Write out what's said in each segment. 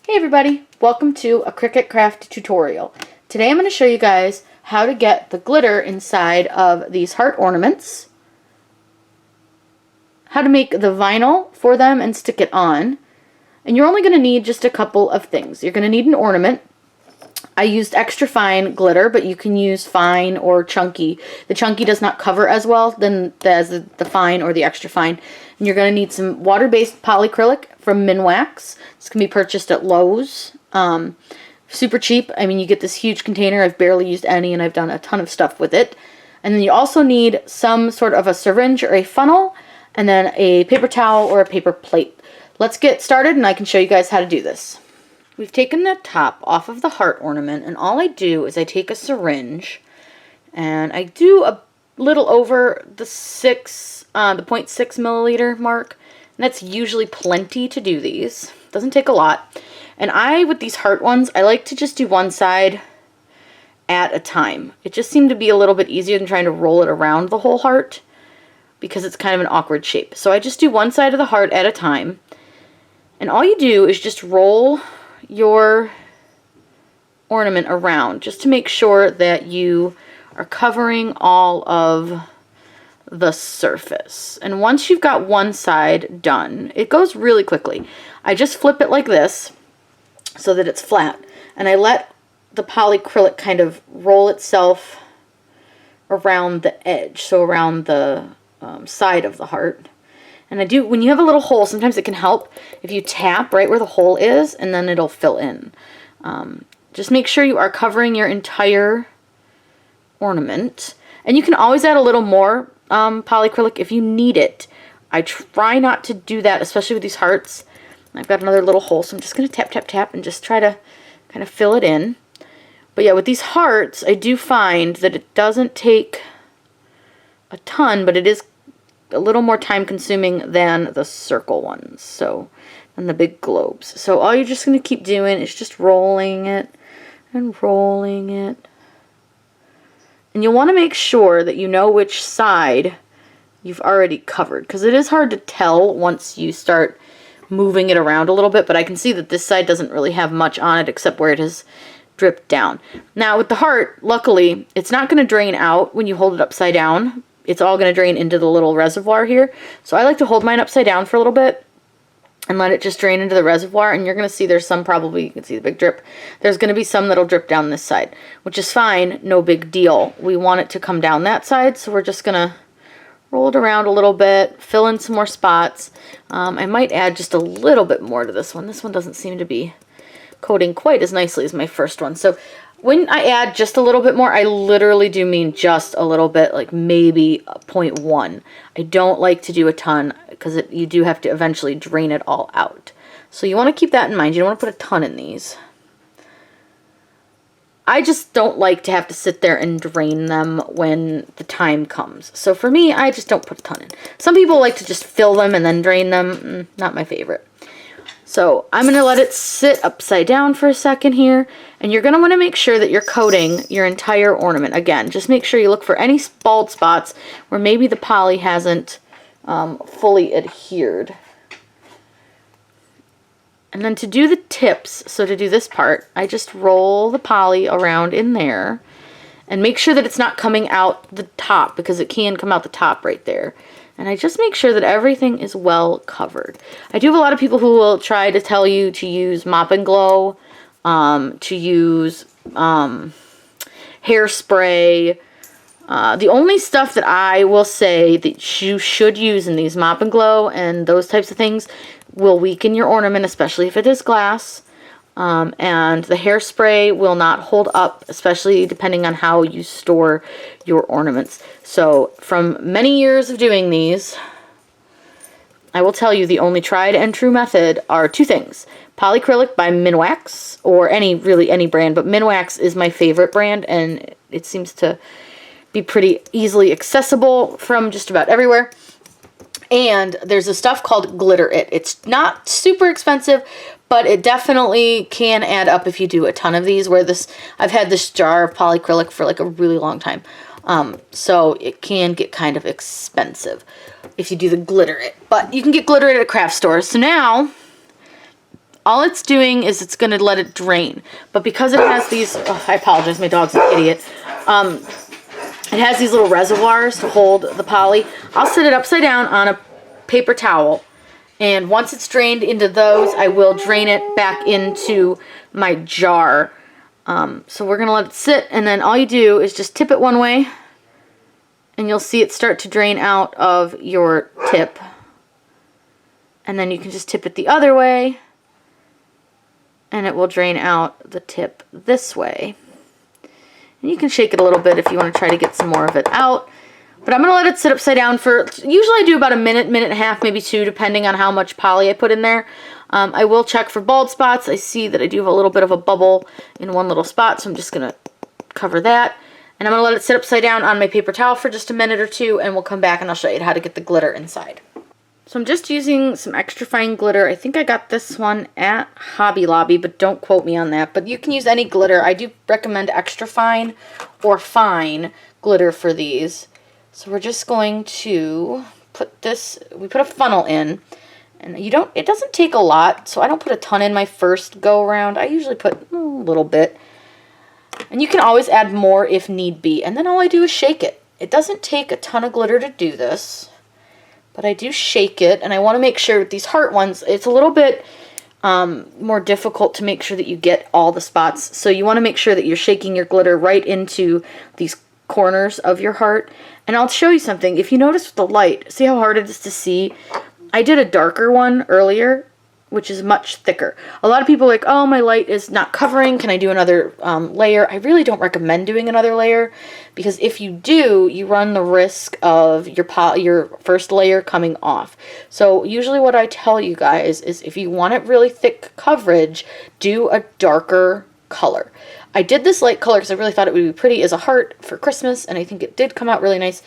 Hey everybody, welcome to a Cricut craft tutorial. Today I'm going to show you guys how to get the glitter inside of these heart ornaments, how to make the vinyl for them and stick it on, and you're only going to need just a couple of things. You're going to need an ornament. I used extra fine glitter, but you can use fine or chunky. The chunky does not cover as well as the fine or the extra fine. And you're going to need some water-based polycrylic from Minwax. This can be purchased at Lowe's. Super cheap. I mean, you get this huge container. I've barely used any, and I've done a ton of stuff with it. And then you also need some sort of a syringe or a funnel, and then a paper towel or a paper plate. Let's get started, and I can show you guys how to do this. We've taken the top off of the heart ornament, and all I do is I take a syringe and I do a little over the 0.6 milliliter mark, and that's usually plenty to do these. Doesn't take a lot. And with these heart ones, I like to just do one side at a time. It just seemed to be a little bit easier than trying to roll it around the whole heart because it's kind of an awkward shape. So I just do one side of the heart at a time, and all you do is just roll your ornament around just to make sure that you are covering all of the surface. And once you've got one side done, it goes really quickly. I just flip it like this so that it's flat, and I let the polycrylic kind of roll itself around the edge, so around the side of the heart. And I do, when you have a little hole, sometimes it can help if you tap right where the hole is, and then it'll fill in. Just make sure you are covering your entire ornament. And you can always add a little more polycrylic if you need it. I try not to do that, especially with these hearts. I've got another little hole, so I'm just going to tap, tap, tap, and just try to kind of fill it in. But yeah, with these hearts, I do find that it doesn't take a ton, but it is a little more time consuming than the circle ones, so, and the big globes. So all you're just going to keep doing is just rolling it and rolling it. And you'll want to make sure that you know which side you've already covered, because it is hard to tell once you start moving it around a little bit, but I can see that this side doesn't really have much on it except where it has dripped down. Now with the heart, luckily, it's not going to drain out when you hold it upside down. It's all going to drain into the little reservoir here. So I like to hold mine upside down for a little bit and let it just drain into the reservoir. And you're going to see there's some, probably, you can see the big drip. There's going to be some that'll drip down this side, which is fine. No big deal. We want it to come down that side, so we're just going to roll it around a little bit, fill in some more spots. I might add just a little bit more to this one. This one doesn't seem to be coating quite as nicely as my first one. So when I add just a little bit more, I literally do mean just a little bit, like maybe 0.1. I don't like to do a ton because you do have to eventually drain it all out. So you want to keep that in mind. You don't want to put a ton in these. I just don't like to have to sit there and drain them when the time comes. So for me, I just don't put a ton in. Some people like to just fill them and then drain them. Not my favorite. So I'm going to let it sit upside down for a second here, and you're going to want to make sure that you're coating your entire ornament. Again, just make sure you look for any bald spots where maybe the poly hasn't fully adhered. And then to do the tips, so to do this part, I just roll the poly around in there and make sure that it's not coming out the top, because it can come out the top right there. And I just make sure that everything is well covered. I do have a lot of people who will try to tell you to use Mop and Glow, to use hairspray. The only stuff that I will say that you should use in these Mop and Glow and those types of things will weaken your ornament, especially if it is glass. And the hairspray will not hold up, especially depending on how you store your ornaments. So from many years of doing these, I will tell you the only tried and true method are two things. Polycrylic by Minwax, or really any brand, but Minwax is my favorite brand, and it seems to be pretty easily accessible from just about everywhere. And there's a stuff called Glitter It. It's not super expensive, but it definitely can add up if you do a ton of these. I've had this jar of polycrylic for like a really long time. So it can get kind of expensive if you do the Glitter It. But you can get Glitter It at craft stores. So now all it's doing is it's going to let it drain. But because it has these, oh, I apologize, my dog's an idiot. It has these little reservoirs to hold the poly. I'll set it upside down on a paper towel. And once it's drained into those, I will drain it back into my jar. So we're going to let it sit, and then all you do is just tip it one way, and you'll see it start to drain out of your tip. And then you can just tip it the other way, and it will drain out the tip this way. And you can shake it a little bit if you want to try to get some more of it out. But I'm going to let it sit upside down for, usually I do about a minute, minute and a half, maybe 2, depending on how much poly I put in there. I will check for bald spots. I see that I do have a little bit of a bubble in one little spot, so I'm just going to cover that. And I'm going to let it sit upside down on my paper towel for just a minute or 2, and we'll come back and I'll show you how to get the glitter inside. So I'm just using some extra fine glitter. I think I got this one at Hobby Lobby, but don't quote me on that. But you can use any glitter. I do recommend extra fine or fine glitter for these. So we're just going to put this, we put a funnel in, and it doesn't take a lot, so I don't put a ton in my first go around. I usually put a little bit. And you can always add more if need be. And then all I do is shake it. It doesn't take a ton of glitter to do this, but I do shake it, and I want to make sure with these heart ones, it's a little bit more difficult to make sure that you get all the spots. So you want to make sure that you're shaking your glitter right into these corners of your heart. And I'll show you something. If you notice with the light, see how hard it is to see? I did a darker one earlier, which is much thicker. A lot of people are like, oh, my light is not covering. Can I do another layer? I really don't recommend doing another layer, because if you do, you run the risk of your first layer coming off. So usually what I tell you guys is if you want it really thick coverage, do a darker color. I did this light color because I really thought it would be pretty as a heart for Christmas, and I think it did come out really nice.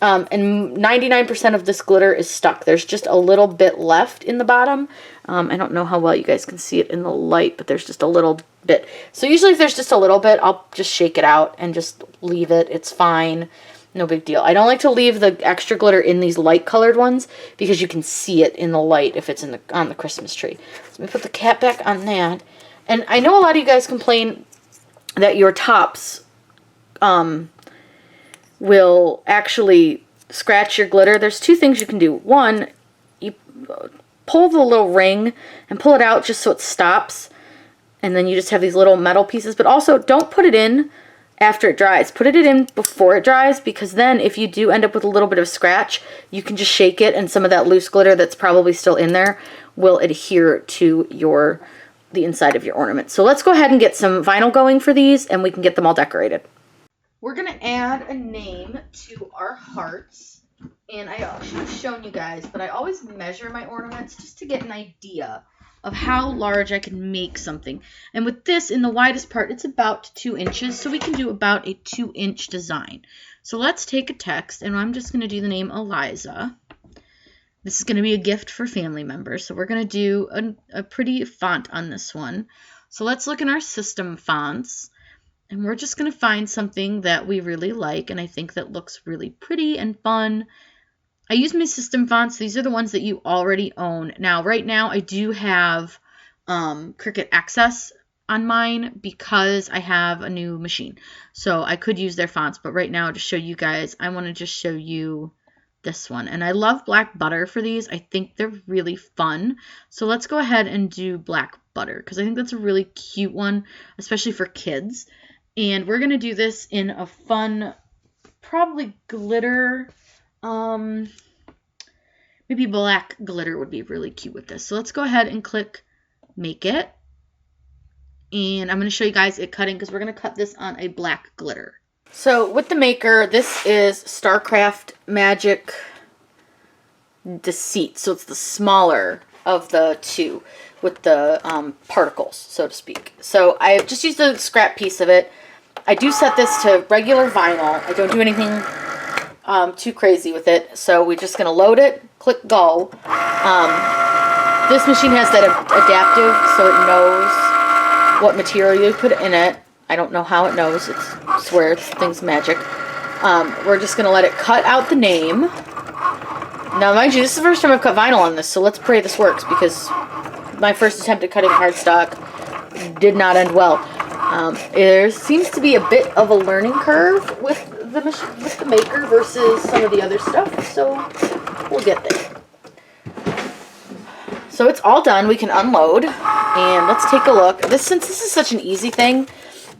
And 99% of this glitter is stuck. There's just a little bit left in the bottom. I don't know how well you guys can see it in the light, but there's just a little bit. So usually if there's just a little bit, I'll just shake it out and just leave it. It's fine. No big deal. I don't like to leave the extra glitter in these light colored ones because you can see it in the light if it's on the Christmas tree. So let me put the cap back on that. And I know a lot of you guys complain that your tops will actually scratch your glitter. There's 2 things you can do. One, you pull the little ring and pull it out just so it stops, and then you just have these little metal pieces. But also, don't put it in after it dries. Put it in before it dries, because then if you do end up with a little bit of scratch, you can just shake it, and some of that loose glitter that's probably still in there will adhere to the inside of your ornament. So let's go ahead and get some vinyl going for these, and we can get them all decorated. We're going to add a name to our hearts, and I should have shown you guys, but I always measure my ornaments just to get an idea of how large I can make something. And with this, in the widest part, it's about 2 inches, so we can do about a 2-inch design. So let's take a text, and I'm just going to do the name Eliza. This is going to be a gift for family members, so we're going to do a pretty font on this one. So let's look in our system fonts, and we're just going to find something that we really like, and I think that looks really pretty and fun. I use my system fonts. These are the ones that you already own. Now, right now, I do have CRICUT Access on mine because I have a new machine. So I could use their fonts, but right now, to show you guys, I want to just show you this one. And I love black butter for these. I think they're really fun. So let's go ahead and do black butter because I think that's a really cute one, especially for kids. And we're going to do this in a fun, probably glitter, maybe black glitter would be really cute with this. So let's go ahead and click make it. And I'm going to show you guys it cutting because we're going to cut this on a black glitter. So with the maker, this is StarCraft Magic Deceit. So it's the smaller of the two with the particles, so to speak. So I just used a scrap piece of it. I do set this to regular vinyl. I don't do anything too crazy with it. So we're just going to load it, click go. This machine has that adaptive, so it knows what material you put in it. I don't know how it knows. I swear this thing's magic. We're just going to let it cut out the name. Now, mind you, this is the first time I've cut vinyl on this, so let's pray this works because my first attempt at cutting cardstock did not end well. There seems to be a bit of a learning curve with the maker versus some of the other stuff, so we'll get there. So it's all done. We can unload, and let's take a look. Since this is such an easy thing,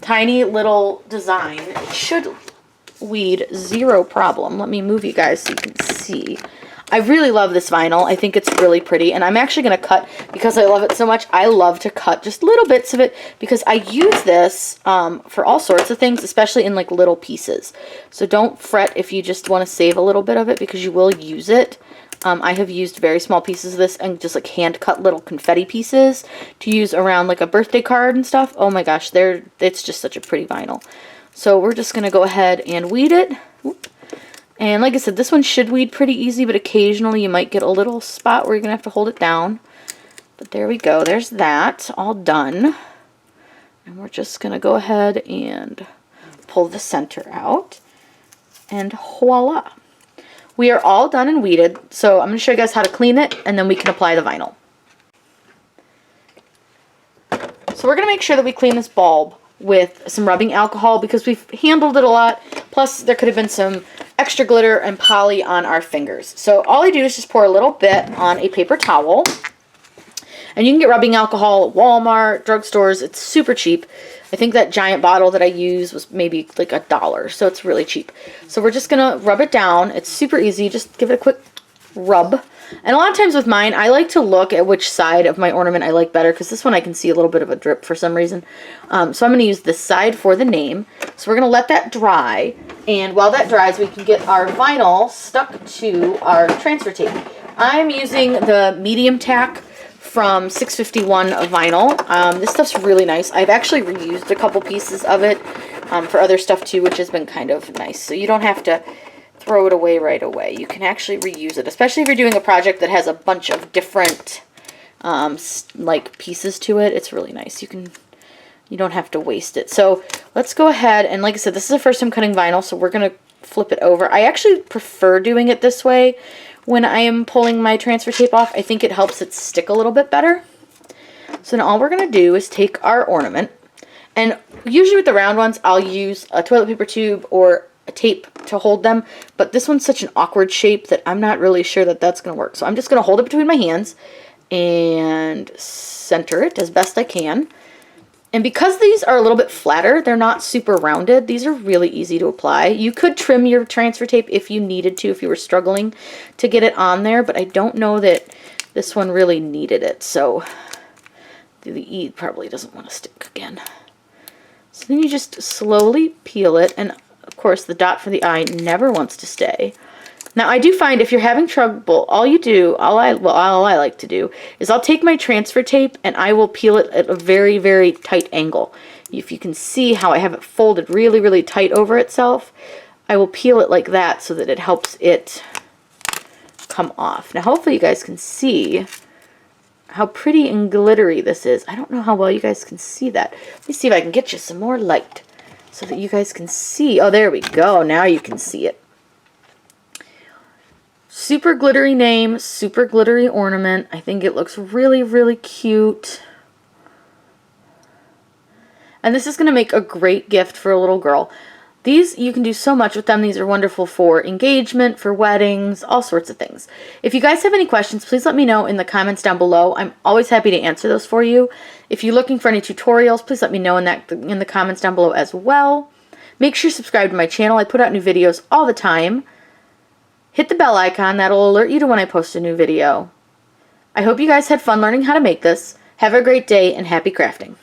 tiny little design, it should weed zero problem. Let me move you guys so you can see. I really love this vinyl. I think it's really pretty, and I'm actually going to cut, because I love it so much, I love to cut just little bits of it, because I use this for all sorts of things, especially in like little pieces. So don't fret if you just want to save a little bit of it, because you will use it. I have used very small pieces of this and just like hand cut little confetti pieces to use around like a birthday card and stuff. Oh my gosh, it's just such a pretty vinyl. So we're just going to go ahead and weed it. And like I said, this one should weed pretty easy, but occasionally you might get a little spot where you're going to have to hold it down. But there we go. There's that. All done. And we're just going to go ahead and pull the center out. And voila. We are all done and weeded. So I'm going to show you guys how to clean it, and then we can apply the vinyl. So we're going to make sure that we clean this bulb with some rubbing alcohol, because we've handled it a lot. Plus, there could have been some extra glitter and poly on our fingers. So all I do is just pour a little bit on a paper towel. And you can get rubbing alcohol at Walmart, drugstores. It's super cheap. I think that giant bottle that I use was maybe like $1, so it's really cheap. So we're just going to rub it down. It's super easy. Just give it a quick rub. And a lot of times with mine, I like to look at which side of my ornament I like better, because this one I can see a little bit of a drip for some reason. So I'm going to use this side for the name. So we're going to let that dry. And while that dries, we can get our vinyl stuck to our transfer tape. I'm using the medium tack from 651 vinyl. This stuff's really nice. I've actually reused a couple pieces of it for other stuff too, which has been kind of nice. So you don't have to throw it away right away. You can actually reuse it, especially if you're doing a project that has a bunch of different like pieces to it. It's really nice. You don't have to waste it. So let's go ahead, and like I said, this is the first time cutting vinyl, so we're going to flip it over. I actually prefer doing it this way when I am pulling my transfer tape off. I think it helps it stick a little bit better. So now all we're going to do is take our ornament, and usually with the round ones, I'll use a toilet paper tube or a tape to hold them, but this one's such an awkward shape that I'm not really sure that that's going to work. So I'm just going to hold it between my hands and center it as best I can. And because these are a little bit flatter, they're not super rounded, these are really easy to apply. You could trim your transfer tape if you needed to, if you were struggling to get it on there, but I don't know that this one really needed it, so the E probably doesn't want to stick again. So then you just slowly peel it, and of course the dot for the eye never wants to stay. Now I do find if you're having trouble, all I like to do is I'll take my transfer tape and I will peel it at a very, very tight angle. If you can see how I have it folded really, really tight over itself, I will peel it like that so that it helps it come off. Now hopefully you guys can see how pretty and glittery this is. I don't know how well you guys can see that. Let me see if I can get you some more light so that you guys can see. Oh, there we go. Now you can see it. Super glittery name, super glittery ornament. I think it looks really, really cute. And this is going to make a great gift for a little girl. These, you can do so much with them. These are wonderful for engagement, for weddings, all sorts of things. If you guys have any questions, please let me know in the comments down below. I'm always happy to answer those for you. If you're looking for any tutorials, please let me know in the comments down below as well. Make sure you subscribe to my channel. I put out new videos all the time. Hit the bell icon. That'll alert you to when I post a new video. I hope you guys had fun learning how to make this. Have a great day and happy crafting.